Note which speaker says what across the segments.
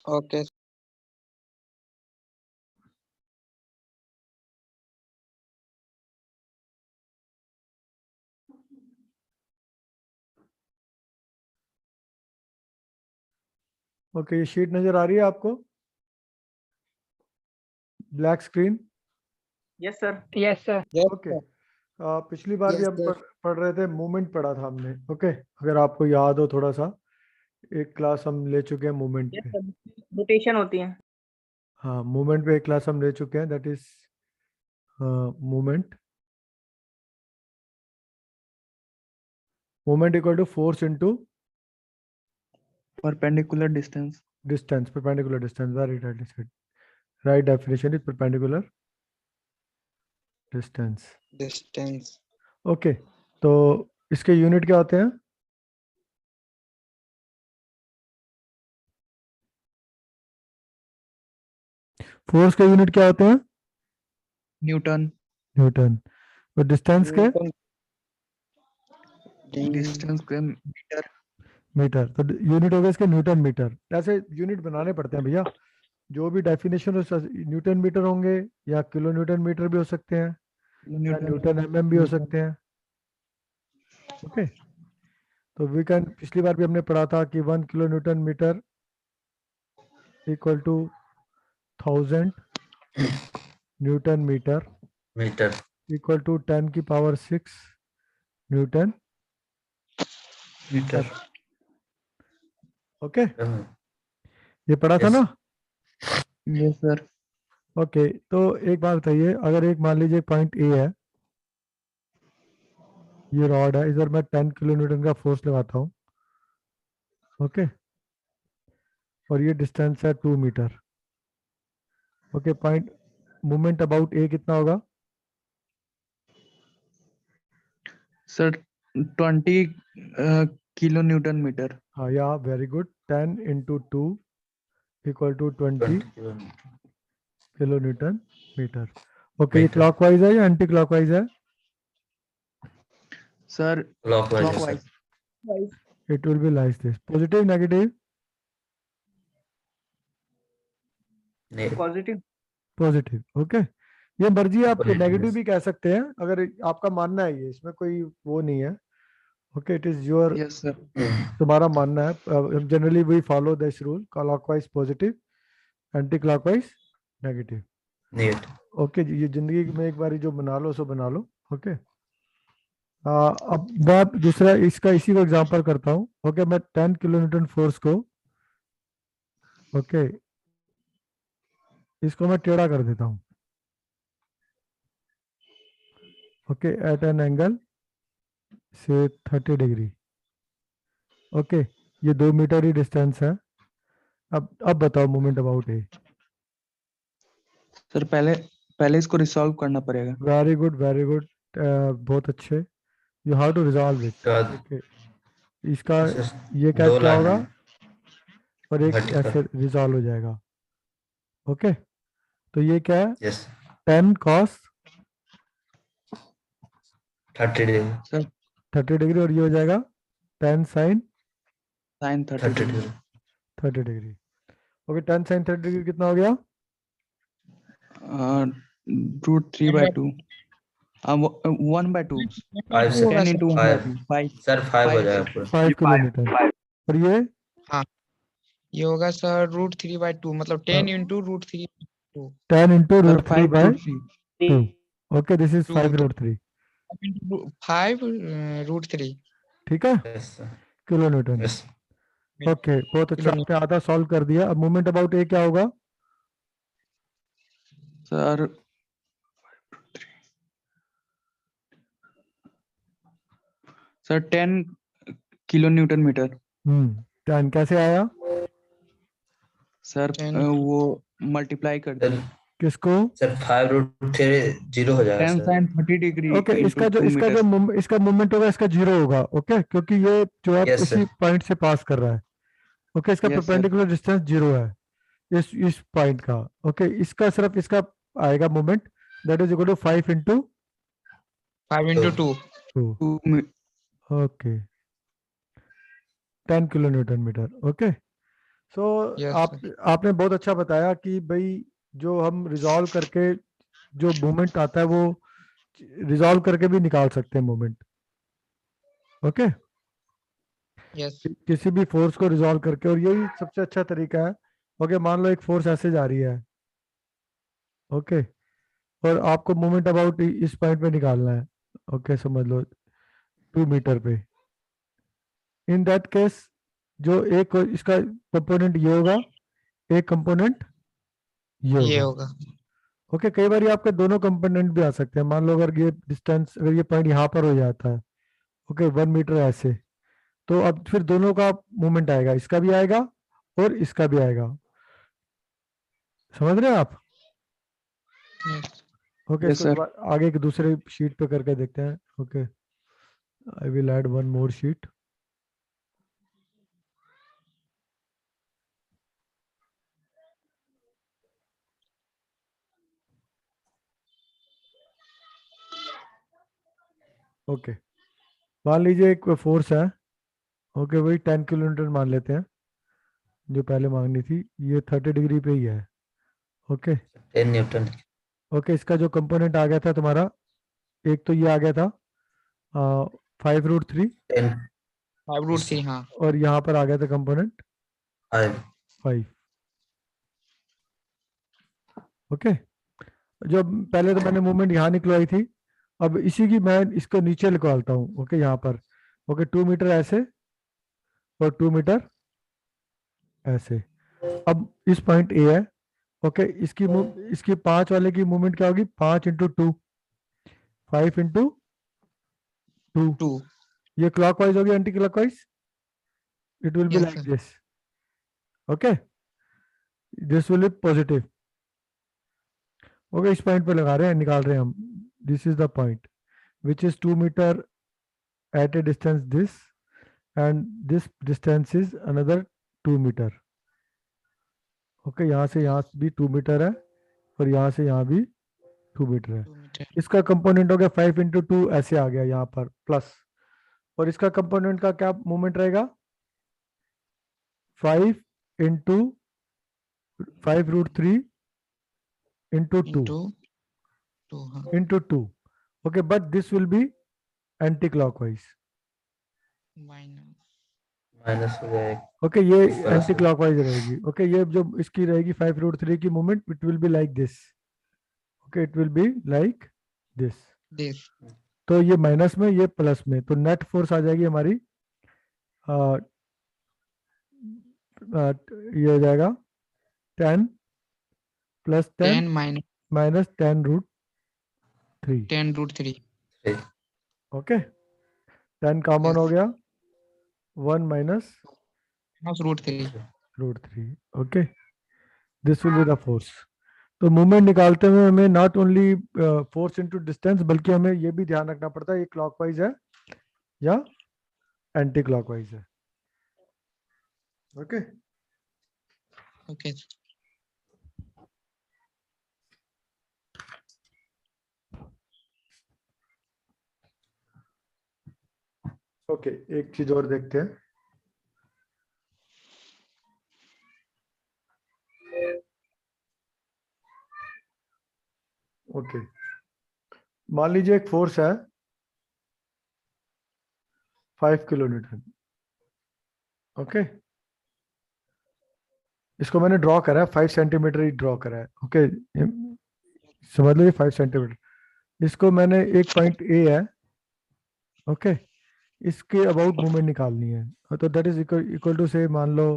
Speaker 1: Okay
Speaker 2: okay, ये sheet नजर आ रही है आपको? Black screen.
Speaker 3: Yes sir.
Speaker 4: Yes sir.
Speaker 2: Okay, पिछली बार भी
Speaker 1: Yes,
Speaker 2: हम
Speaker 1: sir.
Speaker 2: पढ़ रहे थे, मूवमेंट पढ़ा था हमने। ओके, अगर आपको याद हो थोड़ा सा, एक क्लास हम ले चुके हैं मूवमेंट
Speaker 3: यस
Speaker 2: पे।
Speaker 3: सर, रोटेशन होती है।
Speaker 2: हाँ, मूवमेंट पे एक क्लास हम ले चुके हैं, that is movement. Movement equal to force into
Speaker 5: perpendicular distance.
Speaker 2: distance, perpendicular distance. Very rightly said. Right definition is perpendicular distance.
Speaker 1: Distance.
Speaker 2: Okay, तो इसके यूनिट क्या होते हैं? फोर्स के यूनिट क्या होते हैं?
Speaker 5: Newton.
Speaker 2: न्यूटन। और डिस्टेंस के?
Speaker 1: Newton.
Speaker 5: Distance के meter.
Speaker 2: मीटर। तो यूनिट हो गया इसके न्यूटन मीटर। ऐसे यूनिट बनाने पड़ते हैं भैया, जो भी डेफिनेशन हो, न्यूटन मीटर होंगे या किलो न्यूटन मीटर भी हो सकते हैं या न्यूटन एमएम भी हो सकते हैं। ओके, तो वी कैन, पिछली बार भी हमने पढ़ा था कि 1 kilo newton metre equal to 1000 newton metre equal to 10 की पावर 6 न्यूटन
Speaker 6: मीटर।
Speaker 2: ओके, ये पढ़ा था
Speaker 6: Yes.
Speaker 2: ना?
Speaker 5: Yes sir.
Speaker 2: ओके, तो एक बात बताइए, अगर एक मान लीजिए पॉइंट ए है, ये रॉड है, इधर मैं 10 किलो न्यूटन का फोर्स लगाता हूँ। ओके, और ये डिस्टेंस है 2 metre. Okay, point movement about A कितना होगा?
Speaker 5: Sir 20 kilonewton meter.
Speaker 2: हाँ, या very good, 10 into 2 equal to 20 kilo newton metre. Okay, ये
Speaker 6: मीटर।
Speaker 2: क्लॉकवाइज है या एंटी क्लॉकवाइज है?
Speaker 5: Sir
Speaker 6: Clockwise.
Speaker 5: clockwise.
Speaker 2: It will be like this, positive negative?
Speaker 3: Positive.
Speaker 2: Positive. Okay, ये मर्जी है, आप
Speaker 6: Positive,
Speaker 2: नेगेटिव
Speaker 6: yes.
Speaker 2: भी कह सकते हैं अगर आपका मानना है, ये इसमें कोई वो नहीं है। Okay, it is your,
Speaker 5: Yes sir.
Speaker 2: तुम्हारा मानना है। Generally we follow this rule, clockwise positive, anti clockwise negative.
Speaker 6: Negative.
Speaker 2: Okay जी, ये जिंदगी में एक बार जो बना लो सो बना लो। ओके, अब मैं दूसरा इसका इसी को एग्जांपल करता हूँ। ओके, मैं 10 किलो न्यूटन फोर्स को, ओके, इसको मैं टेढ़ा कर देता हूँ। ओके, एट एन एंगल से 30 डिग्री। ओके, ये 2 मीटर ही डिस्टेंस है। अब बताओ मोमेंट अबाउट ए।
Speaker 5: Sir पहले इसको रिसॉल्व करना पड़ेगा.
Speaker 2: वेरी गुड, वेरी गुड, बहुत अच्छे। You have to resolve it.
Speaker 6: उसके बाद
Speaker 2: ओके, इसका
Speaker 6: इसे
Speaker 2: ये क्या
Speaker 6: दो
Speaker 2: क्या
Speaker 6: लाइन
Speaker 2: होगा,
Speaker 6: है
Speaker 2: और एक
Speaker 6: vertical.
Speaker 2: ऐसे रिजॉल्व हो जाएगा। ओके, तो ये क्या है?
Speaker 6: Yes.
Speaker 2: 10 cos
Speaker 6: 30 degree.
Speaker 5: Sir
Speaker 2: 30 degree, और ये हो जाएगा 10 sin
Speaker 5: sin 30
Speaker 6: 30
Speaker 5: degree.
Speaker 6: degree.
Speaker 2: 30 degree. Okay, 10 sin 30 degree कितना हो गया?
Speaker 5: Root 3 by 2. 1 by 2.
Speaker 6: 5 से
Speaker 5: 10 into 1 by
Speaker 6: 5
Speaker 5: 2. 5.
Speaker 6: सर 5 हो
Speaker 5: Five.
Speaker 6: जाएगा पूरा।
Speaker 2: 5 किलोमीटर। और ये
Speaker 1: ये होगा सर √3/2, मतलब 10 into √3
Speaker 2: 10 into
Speaker 5: Sir
Speaker 2: root 3
Speaker 5: 5
Speaker 2: by
Speaker 5: root 3.
Speaker 2: 2। Okay, this is 5
Speaker 1: 2
Speaker 2: root 3।
Speaker 1: 5 √3
Speaker 2: ठीक है,
Speaker 6: Yes, sir.
Speaker 2: Kilo newton.
Speaker 6: Yes.
Speaker 2: Okay, बहुत अच्छा,
Speaker 1: किलो
Speaker 2: आपने आधा सॉल्व कर दिया। अब मोमेंट अबाउट ए क्या होगा?
Speaker 5: Sir Sir 10 kilonewton meter.
Speaker 2: 10 कैसे आया?
Speaker 5: Sir
Speaker 1: 10
Speaker 5: वो मल्टीप्लाई कर
Speaker 6: सर
Speaker 5: दिया.
Speaker 2: किसको?
Speaker 6: सर 5√3 0 हो जाएगा
Speaker 5: 10
Speaker 6: sir.
Speaker 5: sin 30 degree
Speaker 2: okay,
Speaker 5: into 2 meters.
Speaker 2: इसका मूवमेंट होगा, इसका जीरो होगा। ओके, क्योंकि ये जो है
Speaker 6: Yes,
Speaker 2: उसी
Speaker 6: sir.
Speaker 2: पॉइंट से पास कर रहा है। ओके, इसका
Speaker 5: Yes, sir.
Speaker 2: Perpendicular distance zero है इस पॉइंट का। ओके, इसका सिर्फ इसका आएगा movement, that is equal to 5 into
Speaker 1: 5 into 2
Speaker 2: 2।
Speaker 5: 2 me-
Speaker 2: okay, 10 kilo newton metre. Okay, so
Speaker 1: Yes,
Speaker 2: आपने बहुत अच्छा बताया कि भाई जो हम रिजॉल्व करके जो मूवमेंट आता है वो रिजॉल्व करके भी निकाल सकते हैं मूवमेंट। ओके,
Speaker 1: yes,
Speaker 2: किसी भी फोर्स को रिजॉल्व करके, और यही सबसे अच्छा तरीका है। ओके, मान लो एक फोर्स ऐसे जा रही है, ओके, और आपको मूवमेंट अबाउट इस पॉइंट पे निकालना है, ओके, समझ लो 2 मीटर पे। इन दैट केस जो एक इसका कंपोनेंट ये होगा, एक कंपोनेंट ये
Speaker 1: ये
Speaker 2: होगा।
Speaker 1: होगा।
Speaker 2: ओके, कई बार आपके दोनों कंपोनेंट भी आ सकते हैं। मान लो अगर ये डिस्टेंस, अगर ये पॉइंट यहाँ पर हो जाता है, ओके, 1 मीटर ऐसे, तो अब फिर दोनों का मूवमेंट आएगा, इसका भी आएगा और इसका भी आएगा। समझ रहे हैं आप?
Speaker 1: Yes,
Speaker 2: ओके,
Speaker 5: Yes,
Speaker 2: इसको
Speaker 5: sir.
Speaker 2: दोबारा आगे की दूसरे शीट पे करके देखते हैं। Okay, I will add one more sheet. Okay, मान लीजिए एक फोर्स है, ओके, वही 10 किलोमीटर मान लेते हैं, जो पहले मांगनी थी, ये 30 डिग्री पे ही है। Okay
Speaker 6: 10 Newton.
Speaker 2: ओके, इसका जो कंपोनेंट आ गया था तुम्हारा, एक तो ये आ गया था 5√3,
Speaker 6: 10
Speaker 1: 5√3, हाँ।
Speaker 2: और यहाँ पर आ गया था कंपोनेंट
Speaker 6: 5
Speaker 2: 5। ओके, जो पहले तो मैंने मूवमेंट यहाँ निकलवाई थी, अब इसी की मैं इसको नीचे निकालता हूँ। ओके, यहाँ पर, ओके, 2 मीटर ऐसे और 2 मीटर ऐसे। अब इस पॉइंट ए है, ओके, इसकी 5 वाले की मूवमेंट क्या होगी? 5 × 2, 5 × 2।
Speaker 1: 2,
Speaker 2: ये क्लॉकवाइज होगी, anti clockwise, it will be
Speaker 1: yes,
Speaker 2: like
Speaker 1: sir.
Speaker 2: This. Okay, this will be positive. Okay, इस पॉइंट पे लगा रहे हैं, निकाल रहे हैं हम। This is the point which is 2 metre at a distance this, and this distance is another 2 metre. Okay, यहाँ से यहाँ भी 2 मीटर है, और यहाँ से यहाँ भी 2 मीटर है।
Speaker 1: 2 meter.
Speaker 2: इसका कंपोनेंट हो गया 5 × 2, ऐसे आ गया यहाँ पर प्लस, और इसका कंपोनेंट का क्या मूवमेंट रहेगा? 5 × 5√3 into 2
Speaker 1: Into 2, हाँ.
Speaker 2: into 2. Okay, but this will be anti-clockwise.
Speaker 1: Minus.
Speaker 6: Minus हो जाएगा।
Speaker 2: Okay, ये
Speaker 6: Plus.
Speaker 2: एंटी क्लॉकवाइज रहेगी। Okay, ये जो इसकी रहेगी 5√3 की movement, it will be like this. Okay, it will be like this.
Speaker 1: This.
Speaker 2: तो ये माइनस में, ये प्लस में, तो नेट फोर्स आ जाएगी हमारी ये हो जाएगा 10 + 10
Speaker 1: 10 minus
Speaker 2: - 10√3।
Speaker 1: 10√3.
Speaker 2: ओके, 10 कॉमन हो
Speaker 1: Yes.
Speaker 2: गया, 1 -
Speaker 1: Minus √3.
Speaker 2: √3। Okay, this will be the force. तो मूवमेंट निकालते हुए हमें not only force into distance, बल्कि हमें ये भी ध्यान रखना पड़ता है ये क्लॉकवाइज है या एंटी क्लॉकवाइज है। Okay,
Speaker 1: Okay.
Speaker 2: ओके, एक चीज और देखते हैं। ओके, मान लीजिए एक फोर्स है 5 किलो न्यूटन। ओके, इसको मैंने ड्रॉ करा है, 5 सेंटीमीटर ही ड्रॉ करा है। ओके, समझ लो ये 5 सेंटीमीटर। इसको मैंने एक पॉइंट ए है, ओके, इसके अबाउट मूवमेंट निकालनी है, तो दैट इज इक्वल टू से, मान लो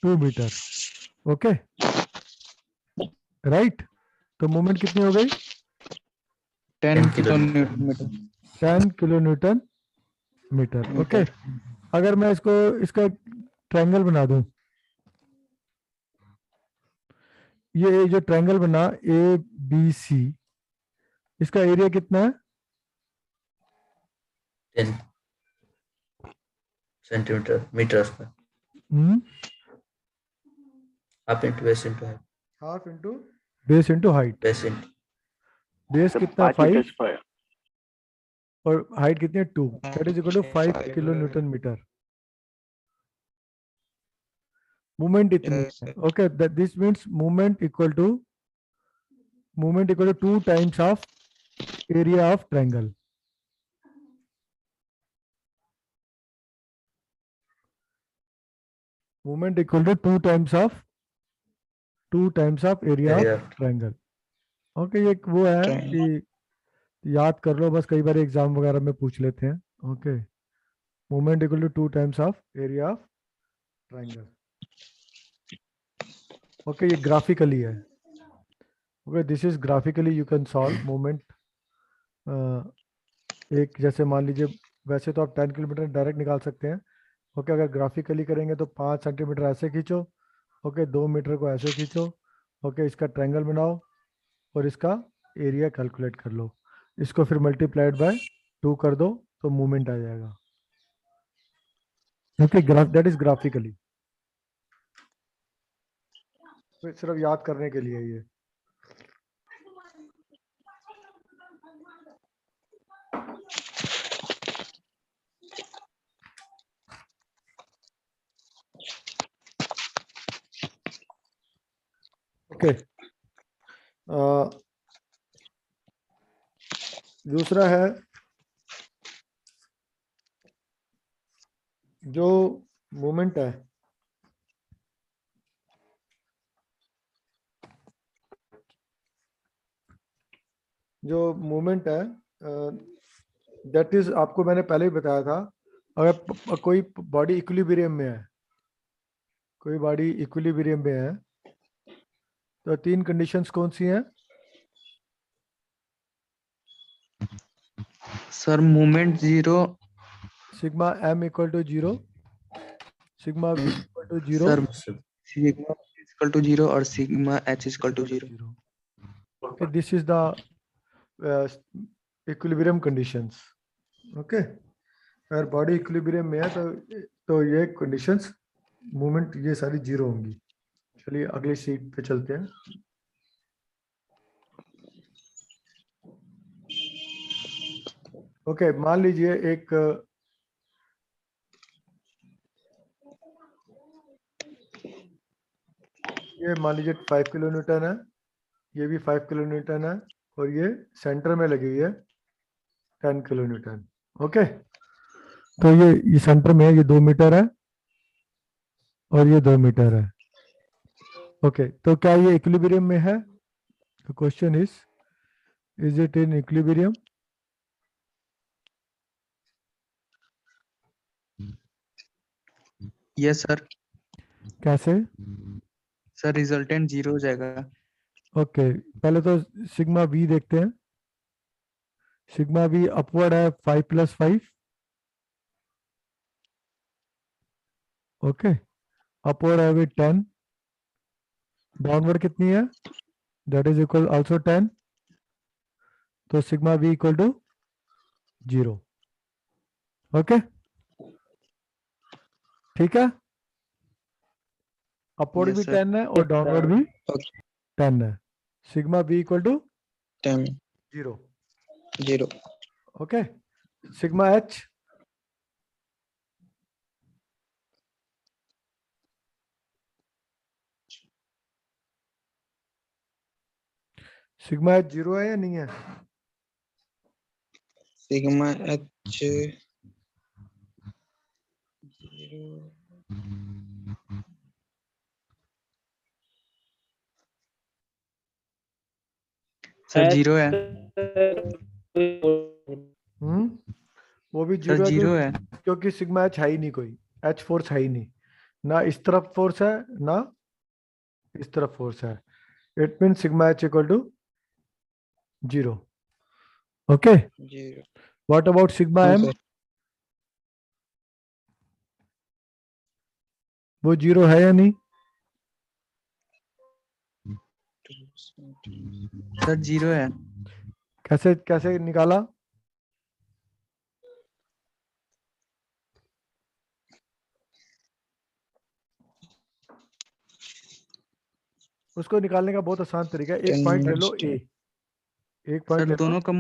Speaker 2: 2 मीटर। ओके, राइट, तो मूवमेंट कितनी हो गई?
Speaker 5: 10
Speaker 6: kilo
Speaker 5: kilonewton meter.
Speaker 2: 10 kilo newton metre. Okay, अगर मैं इसको इसका ट्रायंगल बना दूं, ये जो ट्रायंगल बना ABC, इसका एरिया कितना है?
Speaker 6: 10 centimetre metre square. Half into base into height.
Speaker 2: Half into base into height.
Speaker 6: Base into
Speaker 2: base कितना? 5, और हाइट कितनी है? 2, that is equal to 5 kilo newton metre. Movement इतनी
Speaker 1: Yes,
Speaker 2: है.
Speaker 1: sir.
Speaker 2: Okay, that this means movement equal to 2 times of area of triangle. Movement equal to 2 times of area
Speaker 6: Area
Speaker 2: of triangle. Okay, ये वो है
Speaker 1: Triangle.
Speaker 2: कि याद कर लो, बस कई बार एग्जाम वगैरह में पूछ लेते हैं. Okay, movement equal to 2 times of area of triangle. Okay, ये ग्राफिकली है. Okay, this is graphically you can solve movement. एक जैसे मान लीजिए, वैसे तो आप 10 किलोमीटर डायरेक्ट निकाल सकते हैं. ओके, अगर ग्राफिकली करेंगे तो 5 सेंटीमीटर ऐसे खींचो. ओके, 2 मीटर को ऐसे खींचो. ओके, इसका ट्रायंगल बनाओ और इसका एरिया कैलकुलेट कर लो. इसको फिर मल्टीप्लाइड बाय 2 कर दो तो मूवमेंट आ जाएगा. Okay, that is graphically. सिर्फ याद करने के लिए ये. ओके, दूसरा है जो मूवमेंट है, दैट इज, आपको मैंने पहले ही बताया था. अगर कोई बॉडी इक्विलिब्रियम में है, तो 3 कंडीशंस कौन सी हैं?
Speaker 5: Sir movement 0.
Speaker 2: Sigma m equal to 0, sigma v equal to 0,
Speaker 5: sir sigma equal to 0 और sigma h equal to 0.
Speaker 2: Okay, this is the equilibrium conditions. Okay, अगर बॉडी इक्विलिब्रियम में है तो ये कंडीशंस, मूवमेंट ये सारी 0 होंगी. चलिए अगली शीट पे चलते हैं. ओके, मान लीजिए एक ये मान लीजिए 5 किलो न्यूटन है, ये भी 5 किलो न्यूटन है, और ये सेंटर में लगी हुई है 10 किलो न्यूटन. ओके, तो ये सेंटर में है, ये 2 मीटर है और ये 2 मीटर है. ओके, तो क्या ये इक्विलिब्रियम में है? The question is it in equilibrium?
Speaker 5: Yes sir.
Speaker 2: कैसे?
Speaker 5: सर रिजल्टेंट 0 हो जाएगा.
Speaker 2: ओके, पहले तो सिग्मा वी देखते हैं. सिग्मा वी अपवर्ड है 5 + 5. ओके, अपवर्ड है विद 10. डाउनवर्ड कितनी है? That is equal also 10. तो sigma V equal to 0. Okay, ठीक है. अपवर्ड
Speaker 5: Yes,
Speaker 2: भी
Speaker 5: sir.
Speaker 2: 10 है और डाउनवर्ड भी
Speaker 1: Okay.
Speaker 2: 10 है. Sigma V equal to
Speaker 1: 10,
Speaker 2: 0.
Speaker 1: 0.
Speaker 2: Okay, sigma H sigma H 0 है या नहीं है?
Speaker 1: Sigma H 0.
Speaker 5: सर 0 है.
Speaker 2: वो भी
Speaker 5: सर
Speaker 2: 0 है
Speaker 5: 0 है.
Speaker 2: क्योंकि सिग्मा एच है ही नहीं, कोई एच फोर्स है ही नहीं. ना इस तरफ फोर्स है ना इस तरफ फोर्स है. It mean sigma H equal to 0. Okay,
Speaker 1: 0.
Speaker 2: What about sigma
Speaker 1: हाँ,
Speaker 2: एम?
Speaker 1: sir.
Speaker 2: वो 0 है या नहीं?
Speaker 5: सर 0 है.
Speaker 2: कैसे कैसे निकाला? उसको निकालने का बहुत आसान तरीका है. एक पॉइंट ले लो ए, एक पॉइंट
Speaker 5: सर
Speaker 2: ले लो,
Speaker 5: दोनों का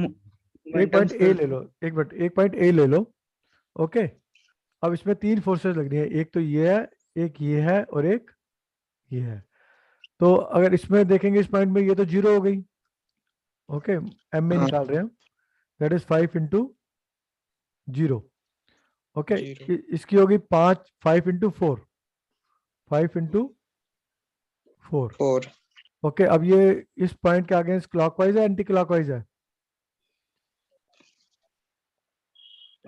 Speaker 2: एक पॉइंट ए ले लो, एक मिनट, एक पॉइंट ए ले लो. ओके, अब इसमें 3 फोर्सेस लग रही है. एक तो ये है, एक ये है और एक ये है। तो अगर इसमें देखेंगे इस पॉइंट में ये तो 0 हो गई। ओके, एम में
Speaker 1: हाँ।
Speaker 2: निकाल रहे हैं, that is 5 into 0। Okay,
Speaker 1: Zero.
Speaker 2: इसकी होगी 5 इंटू 4, 5 इंटू 4।
Speaker 1: 4.
Speaker 2: ओके, अब ये इस पॉइंट के अगेंस्ट क्लॉकवाइज है एंटी क्लॉकवाइज है?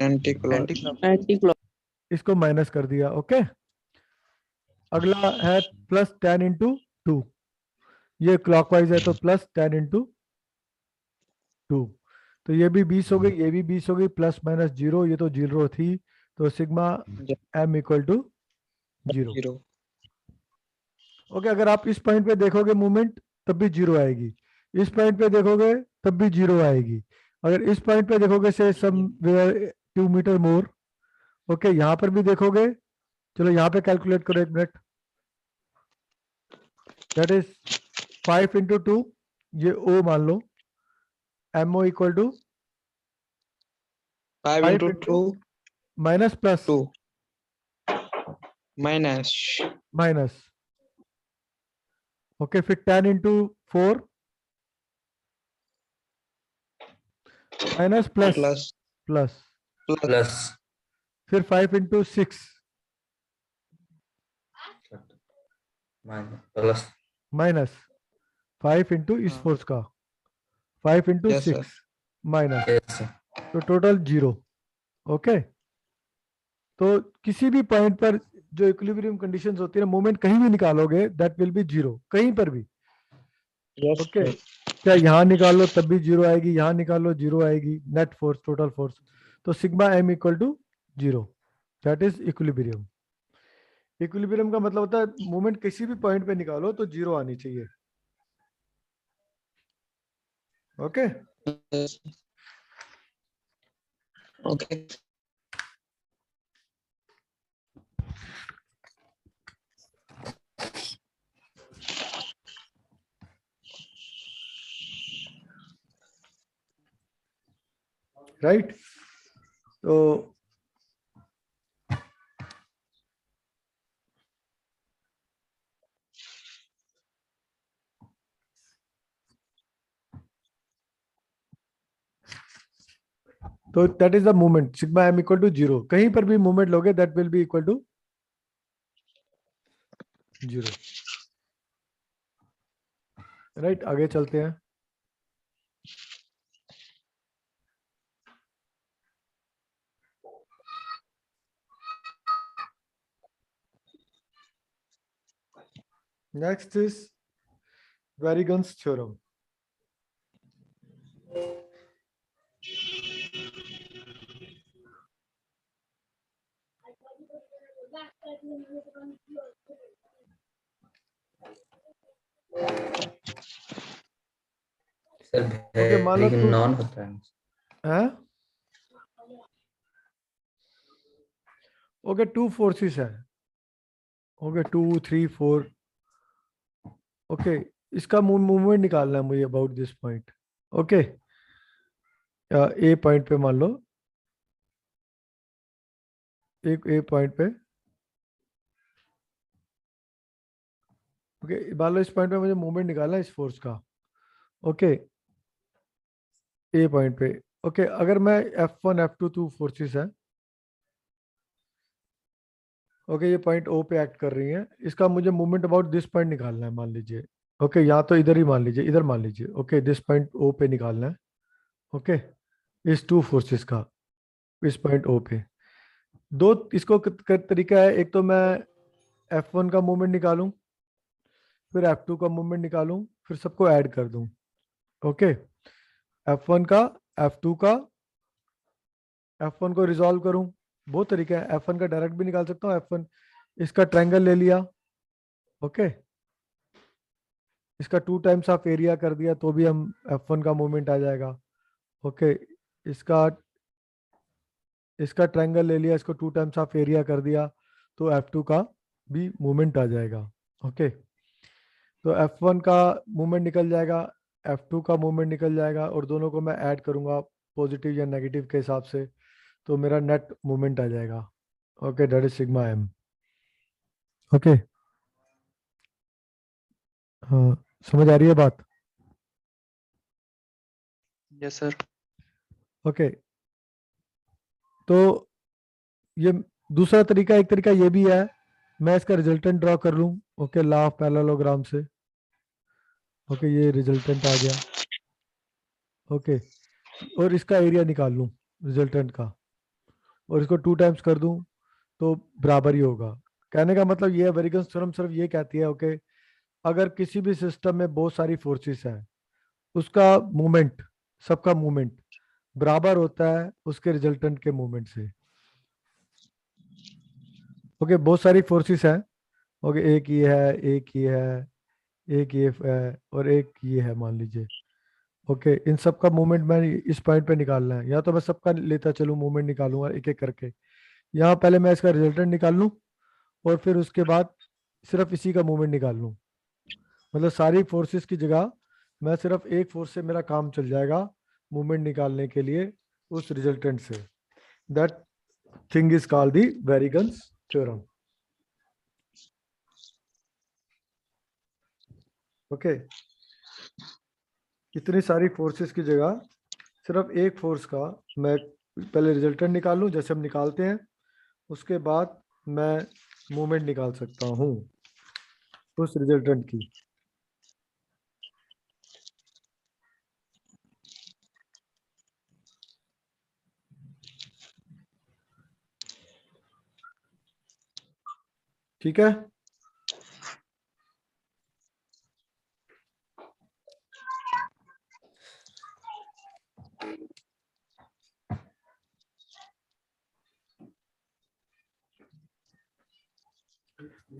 Speaker 1: Anti-clock.
Speaker 3: Anti clock.
Speaker 2: इसको माइनस कर दिया। ओके, अगला है प्लस 10 इंटू 2। ये क्लॉकवाइज है तो प्लस 10 इंटू 2। तो ये भी 20 हो गई, ये भी 20 हो गई, प्लस माइनस 0, ये तो 0 थी, तो sigma m equal to 0।
Speaker 1: 0.
Speaker 2: Okay, अगर आप इस पॉइंट पे देखोगे मूवमेंट तब भी 0 आएगी, इस पॉइंट पे देखोगे तब भी 0 आएगी, अगर इस पॉइंट पे देखोगे से समवेयर 2 मीटर मोर। ओके, यहाँ पर भी देखोगे, चलो यहाँ पे कैलकुलेट करो 1 मिनट, दैट इज 5 इंटू 2, ये ओ मान लो, M O equal to
Speaker 1: 5
Speaker 2: 5
Speaker 1: into
Speaker 2: into
Speaker 1: 2.
Speaker 2: Minus plus
Speaker 1: 2. Minus.
Speaker 2: Minus. Okay, फिर 10 into 4 minus plus
Speaker 1: Plus.
Speaker 2: Plus,
Speaker 1: Plus.
Speaker 6: Plus
Speaker 2: फिर 5 into 6
Speaker 6: minus plus
Speaker 2: minus 5 into इस
Speaker 1: हाँ।
Speaker 2: फोर्स का 5 into
Speaker 1: Yes, sir.
Speaker 2: 6 minus,
Speaker 6: yes
Speaker 2: तो total 0। Okay, तो किसी भी point पर जो इक्विलिब्रियम कंडीशंस होती है, मोमेंट कहीं भी निकालोगे दैट विल बी 0, कहीं पर भी।
Speaker 1: Yes.
Speaker 2: Okay,
Speaker 1: sir.
Speaker 2: क्या यहाँ निकालो तब भी 0 आएगी, यहाँ निकालो 0 आएगी, नेट फोर्स, टोटल फोर्स। तो sigma m equal to 0, that is equilibrium. Equilibrium का मतलब होता है मोमेंट किसी भी पॉइंट पे निकालो तो 0 आनी चाहिए। Okay,
Speaker 1: Yes. Okay.
Speaker 2: राइट। तो that is the movement, sigma m equal to 0, कहीं पर भी मूवमेंट लोगे that will be equal to 0। Right, आगे चलते हैं। Next is Varignon's theorem.
Speaker 6: Sir
Speaker 2: okay, मान लो
Speaker 6: लेकिन नॉन होता है।
Speaker 2: ओके, 2 फोर्सेस है। ओके, 2 3 4। ओके, इसका मूवमेंट निकालना है मुझे about this point. Okay, A point पे मान लो, एक ए पॉइंट पे। ओके, मान लो इस पॉइंट पे मुझे मूवमेंट निकालना है इस फोर्स का। ओके, ए पॉइंट पे। ओके, अगर मैं F1 F2 2 फोर्सेस है। ओके, ये पॉइंट ओ पे एक्ट कर रही है, इसका मुझे मूवमेंट अबाउट दिस पॉइंट निकालना है, मान लीजिए। ओके, यहाँ तो इधर ही मान लीजिए, इधर मान लीजिए। ओके, दिस पॉइंट ओ पे निकालना है। ओके, इस 2 फोर्सेस का इस पॉइंट ओ पे। दो इसको तरीका है, एक तो मैं F1 का मूवमेंट निकालूं, फिर F2 का मूवमेंट निकालूं, फिर सबको ऐड कर दूं। ओके, F1 का, F2 का, F1 को रिजॉल्व करूं, बहुत तरीका है। F1 का डायरेक्ट भी निकाल सकता हूं, F1 इसका ट्रायंगल ले लिया। ओके, इसका 2 टाइम्स ऑफ एरिया कर दिया तो भी हम F1 का मूवमेंट आ जाएगा। ओके, इसका इसका ट्रायंगल ले लिया, इसको 2 टाइम्स ऑफ एरिया कर दिया तो F2 का भी मूवमेंट आ जाएगा। ओके, तो F1 का मूवमेंट निकल जाएगा, F2 का मूवमेंट निकल जाएगा, और दोनों को मैं ऐड करूंगा पॉजिटिव या नेगेटिव के हिसाब से, तो मेरा नेट मूवमेंट आ जाएगा। Okay, that is sigma m। Okay, हाँ, समझ आ रही है बात?
Speaker 5: Yes, sir.
Speaker 2: ओके, तो ये दूसरा तरीका, एक तरीका ये भी है, मैं इसका रिजल्टेंट ड्रॉ कर लूं। ओके, लॉ ऑफ पैरेललोग्राम से। ओके, ये रिजल्टेंट आ गया। ओके, और इसका एरिया निकाल लूं रिजल्टेंट का, और इसको 2 टाइम्स कर दूं तो बराबर ही होगा। कहने का मतलब ये है, वेरिगन्स थ्योरम सिर्फ ये कहती है, ओके, अगर किसी भी सिस्टम में बहुत सारी फोर्सेस है, उसका मूवमेंट, सबका मूवमेंट बराबर होता है उसके रिजल्टेंट के मूवमेंट से। ओके, बहुत सारी फोर्सेस है। ओके, एक ये है, एक ये है, एक ये है, और एक ये है मान लीजिए। ओके, इन सब का मूवमेंट मैं इस पॉइंट पे निकालना है, या तो मैं सबका लेता चलूं, मूवमेंट निकालूंगा एक एक करके। यहाँ पहले मैं इसका रिजल्टेंट निकाल लूं, और फिर उसके बाद सिर्फ इसी का मूवमेंट निकाल लूं। मतलब सारी फोर्सेस की जगह मैं सिर्फ एक फोर्स से मेरा काम चल जाएगा मूवमेंट निकालने के लिए उस रिजल्टेंट से। That thing is called the Varignon's theorem. Okay, इतनी सारी फोर्सेस की जगह सिर्फ एक फोर्स का मैं पहले रिजल्टेंट निकाल लूं, जैसे हम निकालते हैं, उसके बाद मैं मूवमेंट निकाल सकता हूं उस रिजल्टेंट की। ठीक है,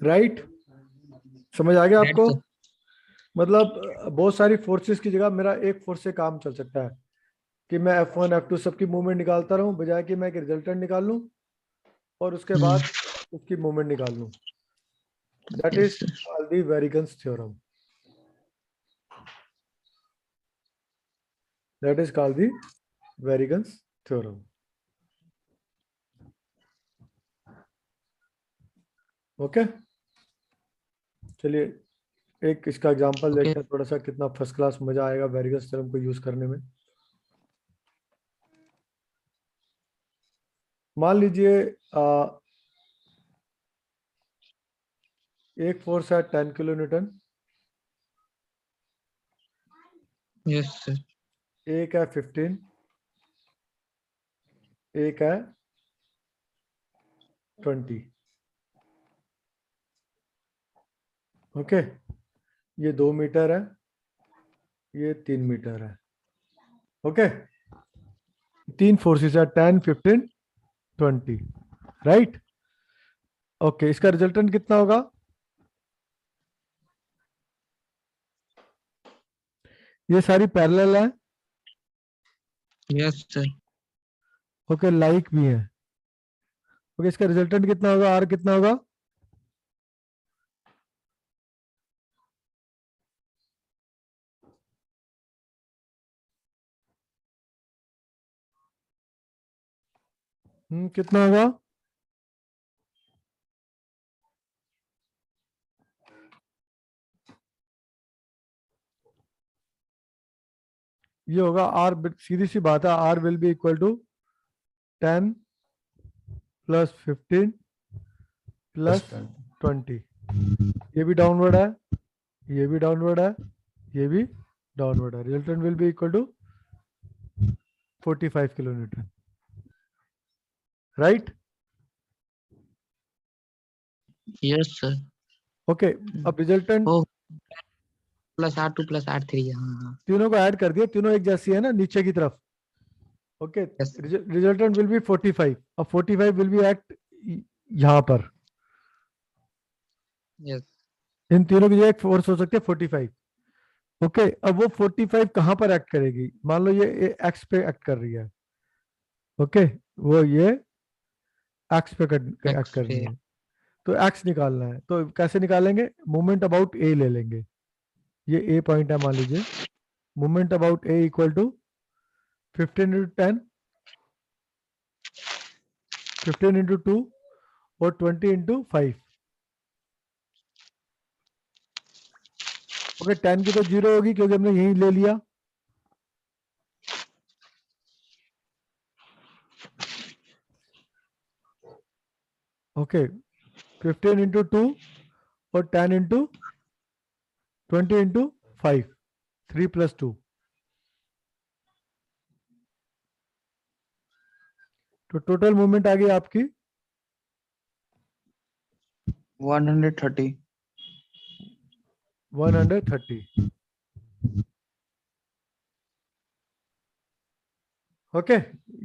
Speaker 2: राइट? समझ आ गया
Speaker 1: Right,
Speaker 2: आपको?
Speaker 1: sir.
Speaker 2: मतलब बहुत सारी फोर्सेस की जगह मेरा एक फोर्स से काम चल सकता है, कि मैं F1 F2 सबकी मूवमेंट निकालता रहूं, बजाय कि मैं एक रिजल्टेंट निकाल लूं और उसके बाद उसकी मूवमेंट निकाल लूं। That
Speaker 1: Yes,
Speaker 2: is
Speaker 1: sir.
Speaker 2: Called the Varignon's theorem. That is called the Varignon's theorem. Okay, चलिए एक इसका एग्जांपल
Speaker 1: Okay.
Speaker 2: देखते हैं, थोड़ा सा कितना फर्स्ट क्लास मजा आएगा वेरिगन्स थ्योरम को यूज करने में। मान लीजिए एक फोर्स है 10 किलो न्यूटन,
Speaker 1: Yes, sir.
Speaker 2: एक है 15, एक है 20। ओके, ये 2 मीटर है, ये 3 मीटर है। ओके, 3 फोर्सेस है, 10, 15, 20, राइट? ओके, इसका रिजल्टेंट कितना होगा? ये सारी पैरेलल है।
Speaker 1: Yes, sir.
Speaker 2: ओके, लाइक भी है। ओके, इसका रिजल्टेंट कितना होगा? आर कितना होगा? कितना होगा? ये होगा आर, सीधी सी बात है, R will be equal to 10 plus 15 plus 20। ये भी डाउनवर्ड है, ये भी डाउनवर्ड है, ये भी डाउनवर्ड है। Resultant will be equal to 45 kilo newton, right?
Speaker 1: Yes, sir.
Speaker 2: Okay, अब resultant
Speaker 1: Oh, plus R2 plus R3. हाँ.
Speaker 2: तीनों को ऐड कर दिया, तीनों एक जैसी है ना नीचे की तरफ। Okay,
Speaker 1: Yes.
Speaker 2: Resultant will B 45। अब 45 विल बी एक्ट यहाँ पर,
Speaker 1: Yes.
Speaker 2: इन तीनों की जगह एक फोर्स हो सकती है 45। ओके, अब वो 45 कहां पर एक्ट करेगी? मान लो ये एक्स पे एक्ट कर रही है। ओके, वो ये एक्स पे एक्ट
Speaker 1: X
Speaker 2: कर रही
Speaker 1: पे.
Speaker 2: है, तो एक्स निकालना है। तो कैसे निकालेंगे? मूवमेंट अबाउट ए ले लेंगे। ये ए पॉइंट है मान लीजिए, movement about A equal to 15 into 10, 15 into 2 और 20 इंटू 5। ओके 10 की तो 0 होगी क्योंकि हमने यही ले लिया। ओके 15 इंटू 2 और 10 इंटू 20 इंटू 5, 3 + 2, तो टोटल मूवमेंट आ गई आपकी
Speaker 5: 130.
Speaker 2: 130। ओके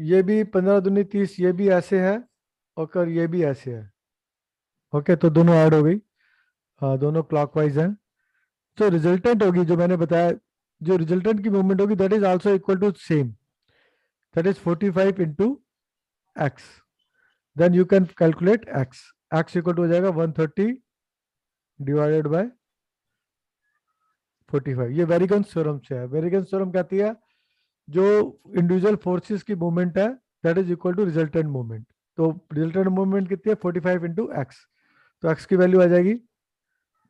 Speaker 2: ये भी 15 दूनी 30, ये भी ऐसे है और ये भी ऐसे है। ओके तो दोनों ऐड हो गई, हाँ दोनों क्लॉकवाइज हैं। तो रिजल्टेंट होगी जो मैंने बताया, जो रिजल्टेंट की मूवमेंट होगी that is also equal to same, that is 45 into X. Then you can calculate X, X equal to हो जाएगा 130 डिवाइडेड बाय 45। ये वेरिगन्स थ्योरम से है। वेरिगन्स थ्योरम कहती है जो इंडिविजुअल फोर्सेस की मूवमेंट है that is equal to resultant movement. तो रिजल्टेंट मूवमेंट कितनी है 45 इंटू एक्स, तो एक्स की वैल्यू आ जाएगी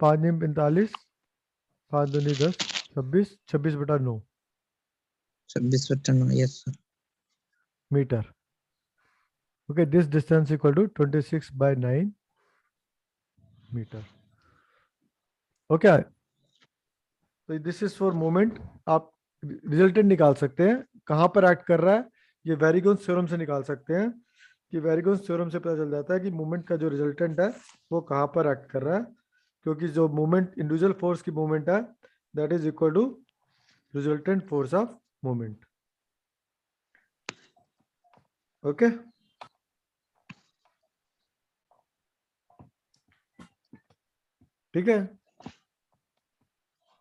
Speaker 2: 5 × 45, 5 दूनी 10, 26, 26/9
Speaker 1: 26/9, yes sir.
Speaker 2: Metre. Okay this distance equal to 26/9 metre. Okay तो दिस इज फॉर मोमेंट। आप रिजल्टेंट निकाल सकते हैं कहाँ पर एक्ट कर रहा है, ये वेरिगोन्स थ्योरम से निकाल सकते हैं कि वेरिगोन्स थ्योरम से पता चल जाता है कि मूवमेंट का जो रिजल्टेंट है वो कहाँ पर एक्ट कर रहा है, क्योंकि जो मूवमेंट इंडिविजुअल फोर्स की मूवमेंट है that is equal to resultant force of movement. Okay ठीक है,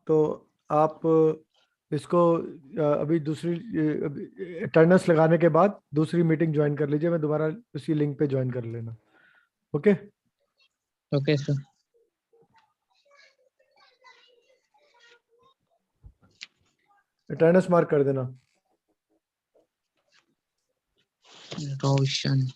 Speaker 2: तो आप इसको अभी दूसरी अटेंडेंस लगाने के बाद दूसरी मीटिंग ज्वाइन कर लीजिए, मैं दोबारा उसी लिंक पे ज्वाइन कर लेना। Okay
Speaker 1: Okay sir.
Speaker 2: Attendance mark कर देना।
Speaker 1: Roshan.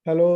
Speaker 2: हेलो